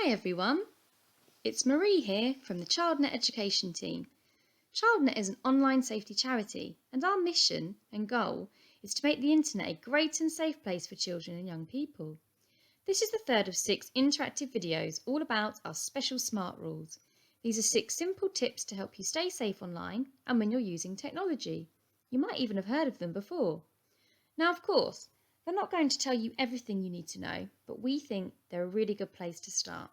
Hi everyone, it's Marie here from the ChildNet Education team. ChildNet is an online safety charity and our mission and goal is to make the internet a great and safe place for children and young people. This is the third of 6 interactive videos all about our special smart rules. These are 6 simple tips to help you stay safe online and when you're using technology. You might even have heard of them before. Now of course, they're not going to tell you everything you need to know, but we think they're a really good place to start.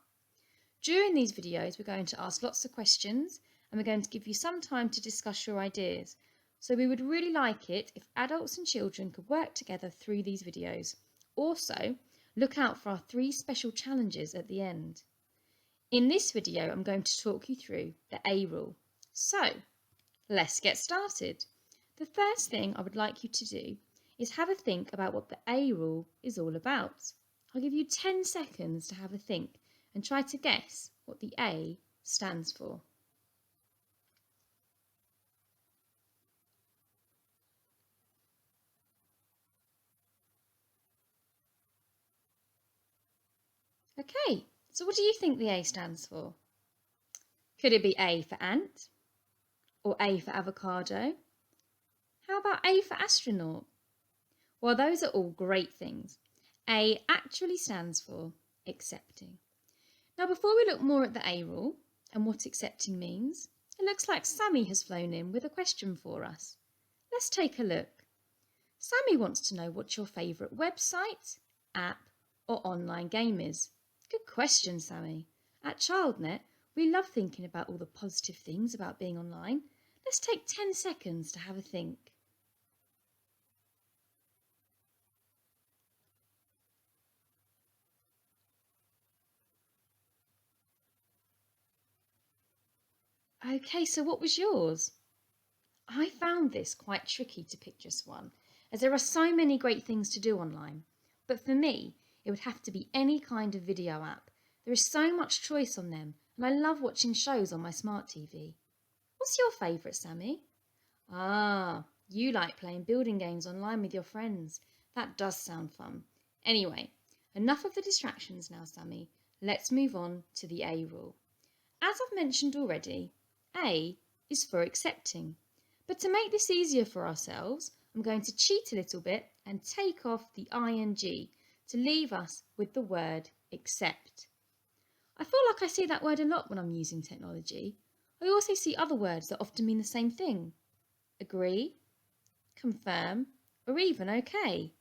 During these videos, we're going to ask lots of questions and we're going to give you some time to discuss your ideas. So we would really like it if adults and children could work together through these videos. Also, look out for our 3 special challenges at the end. In this video, I'm going to talk you through the A rule. So, let's get started. The first thing I would like you to do is have a think about what the A rule is all about. I'll give you 10 seconds to have a think and try to guess what the A stands for. Okay, so what do you think the A stands for? Could it be A for ant? Or A for avocado? How about A for astronaut? Well, those are all great things. A actually stands for accepting. Now, before we look more at the A rule and what accepting means, it looks like Sammy has flown in with a question for us. Let's take a look. Sammy wants to know what your favourite website, app or online game is. Good question, Sammy. At ChildNet, we love thinking about all the positive things about being online. Let's take 10 seconds to have a think. Okay, so what was yours? I found this quite tricky to pick just one, as there are so many great things to do online. But for me, it would have to be any kind of video app. There is so much choice on them, and I love watching shows on my smart TV. What's your favourite, Sammy? Ah, you like playing building games online with your friends. That does sound fun. Anyway, enough of the distractions now, Sammy. Let's move on to the A rule. As I've mentioned already, A is for accepting. But to make this easier for ourselves, I'm going to cheat a little bit and take off the ing to leave us with the word accept. I feel like I see that word a lot when I'm using technology. I also see other words that often mean the same thing. Agree, confirm, or even okay.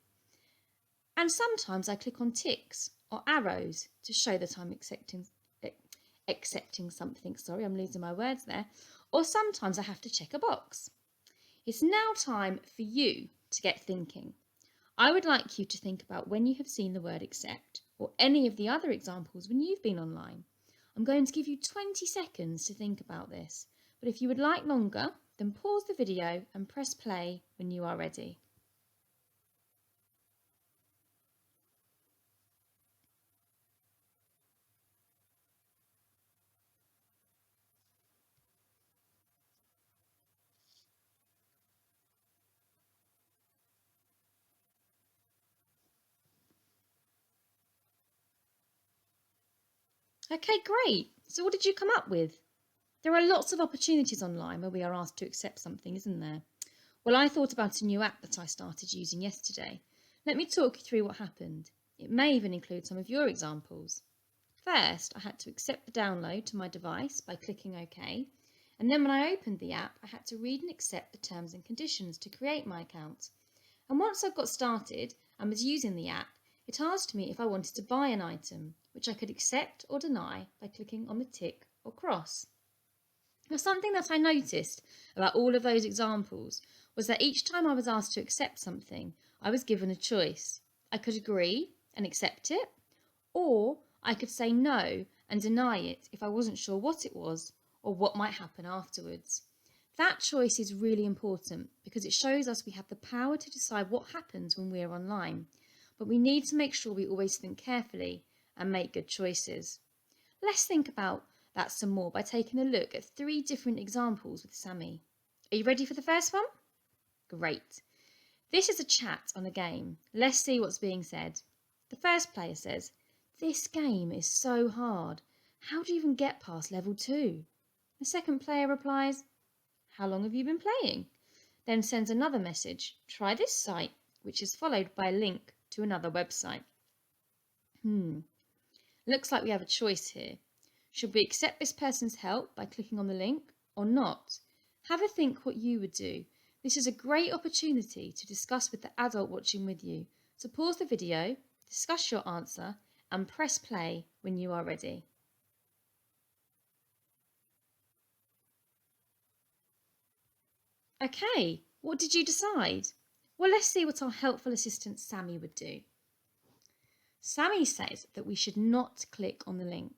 And sometimes I click on ticks or arrows to show that I'm accepting something. Sorry, I'm losing my words there. Or sometimes I have to check a box. It's now time for you to get thinking. I would like you to think about when you have seen the word accept or any of the other examples when you've been online. I'm going to give you 20 seconds to think about this, but if you would like longer, then pause the video and press play when you are ready. Okay, great. So what did you come up with? There are lots of opportunities online where we are asked to accept something, isn't there? Well, I thought about a new app that I started using yesterday. Let me talk you through what happened. It may even include some of your examples. First, I had to accept the download to my device by clicking OK, and then when I opened the app, I had to read and accept the terms and conditions to create my account. And once I got started and was using the app, it asked me if I wanted to buy an item, which I could accept or deny by clicking on the tick or cross. Now, something that I noticed about all of those examples was that each time I was asked to accept something, I was given a choice. I could agree and accept it, or I could say no and deny it if I wasn't sure what it was or what might happen afterwards. That choice is really important because it shows us we have the power to decide what happens when we're online, but we need to make sure we always think carefully and make good choices. Let's think about that some more by taking a look at 3 different examples with Sammy. Are you ready for the first one? Great. This is a chat on a game. Let's see what's being said. The first player says, This game is so hard. How do you even get past level 2? The second player replies, how long have you been playing? Then sends another message, try this site, which is followed by a link to another website. Looks like we have a choice here. Should we accept this person's help by clicking on the link or not? Have a think what you would do. This is a great opportunity to discuss with the adult watching with you. So pause the video, discuss your answer, and press play when you are ready. Okay, what did you decide? Well, let's see what our helpful assistant Sammy would do. Sammy says that we should not click on the link.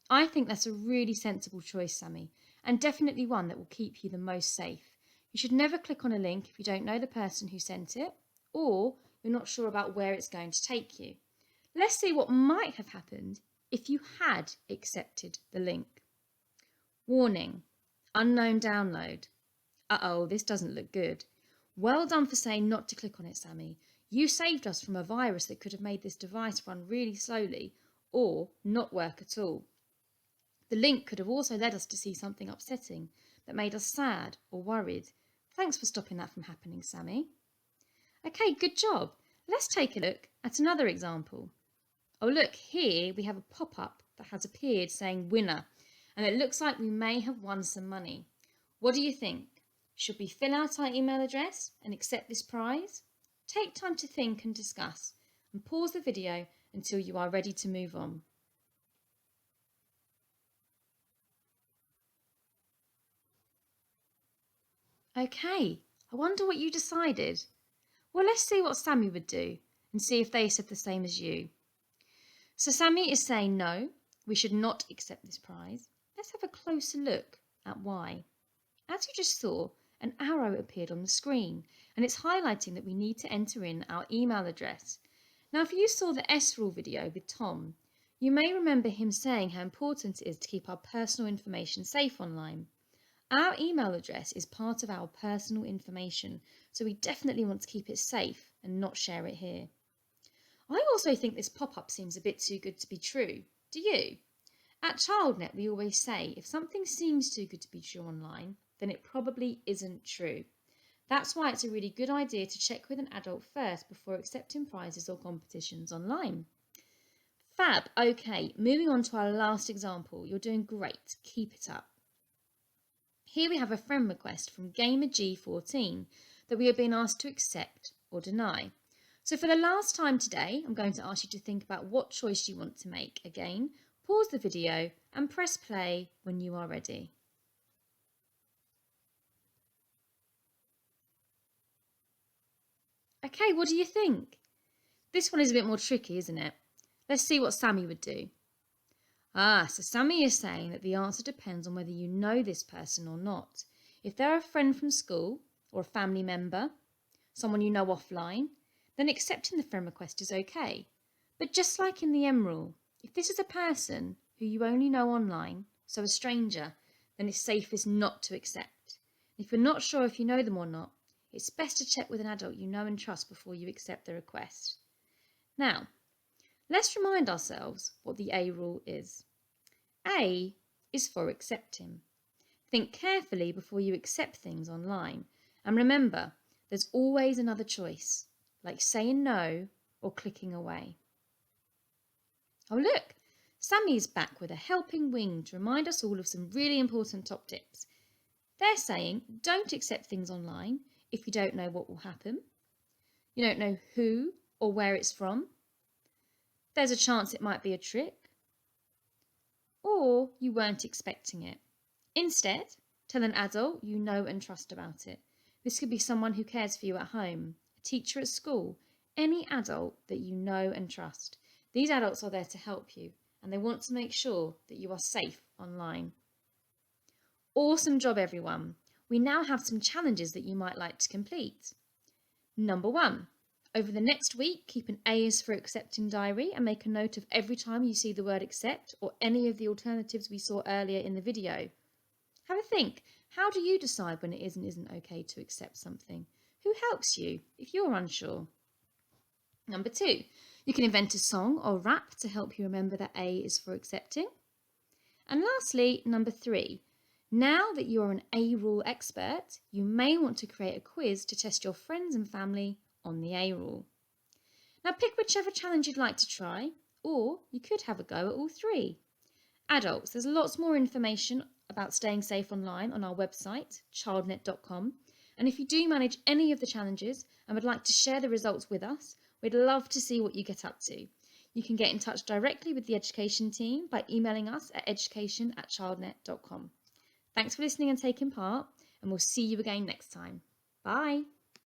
I think that's a really sensible choice, Sammy, and definitely one that will keep you the most safe. You should never click on a link if you don't know the person who sent it or you're not sure about where it's going to take you. Let's see what might have happened if you had accepted the link. Warning, unknown download. Uh-oh, this doesn't look good. Well done for saying not to click on it, Sammy. You saved us from a virus that could have made this device run really slowly or not work at all. The link could have also led us to see something upsetting that made us sad or worried. Thanks for stopping that from happening, Sammy. Okay, good job. Let's take a look at another example. Oh look, here we have a pop-up that has appeared saying winner, and it looks like we may have won some money. What do you think? Should we fill out our email address and accept this prize? Take time to think and discuss, and pause the video until you are ready to move on. Okay, I wonder what you decided. Well, let's see what Sammy would do and see if they said the same as you. So Sammy is saying no, we should not accept this prize. Let's have a closer look at why. As you just saw, an arrow appeared on the screen and it's highlighting that we need to enter in our email address. Now, if you saw the S rule video with Tom, you may remember him saying how important it is to keep our personal information safe online. Our email address is part of our personal information, so we definitely want to keep it safe and not share it here. I also think this pop-up seems a bit too good to be true. Do you? At ChildNet, we always say if something seems too good to be true online, then it probably isn't true. That's why it's a really good idea to check with an adult first before accepting prizes or competitions online. Fab. Okay, moving on to our last example. You're doing great. Keep it up. Here we have a friend request from GamerG14 that we have been asked to accept or deny. So for the last time today, I'm going to ask you to think about what choice you want to make. Again, pause the video and press play when you are ready. Okay, what do you think? This one is a bit more tricky, isn't it? Let's see what Sammy would do. So Sammy is saying that the answer depends on whether you know this person or not. If they're a friend from school or a family member, someone you know offline, then accepting the friend request is okay. But just like in the M rule, if this is a person who you only know online, so a stranger, then it's safest not to accept. If you're not sure if you know them or not, it's best to check with an adult you know and trust before you accept the request. Now, let's remind ourselves what the A rule is. A is for accepting. Think carefully before you accept things online. And remember, there's always another choice, like saying no or clicking away. Oh look, Sammy's back with a helping wing to remind us all of some really important top tips. They're saying don't accept things online if you don't know what will happen. You don't know who or where it's from. There's a chance it might be a trick. Or you weren't expecting it. Instead, tell an adult you know and trust about it. This could be someone who cares for you at home, a teacher at school, any adult that you know and trust. These adults are there to help you and they want to make sure that you are safe online. Awesome job, everyone. We now have some challenges that you might like to complete. Number 1. Over the next week, keep an A is for accepting diary and make a note of every time you see the word accept or any of the alternatives we saw earlier in the video. Have a think. How do you decide when it is and isn't okay to accept something? Who helps you if you're unsure? Number 2. You can invent a song or rap to help you remember that A is for accepting. And lastly, number 3. Now that you're an A rule expert, you may want to create a quiz to test your friends and family on the A rule. Now pick whichever challenge you'd like to try, or you could have a go at all 3. Adults, there's lots more information about staying safe online on our website, childnet.com. And if you do manage any of the challenges and would like to share the results with us, we'd love to see what you get up to. You can get in touch directly with the education team by emailing us at education@childnet.com. Thanks for listening and taking part, and we'll see you again next time. Bye.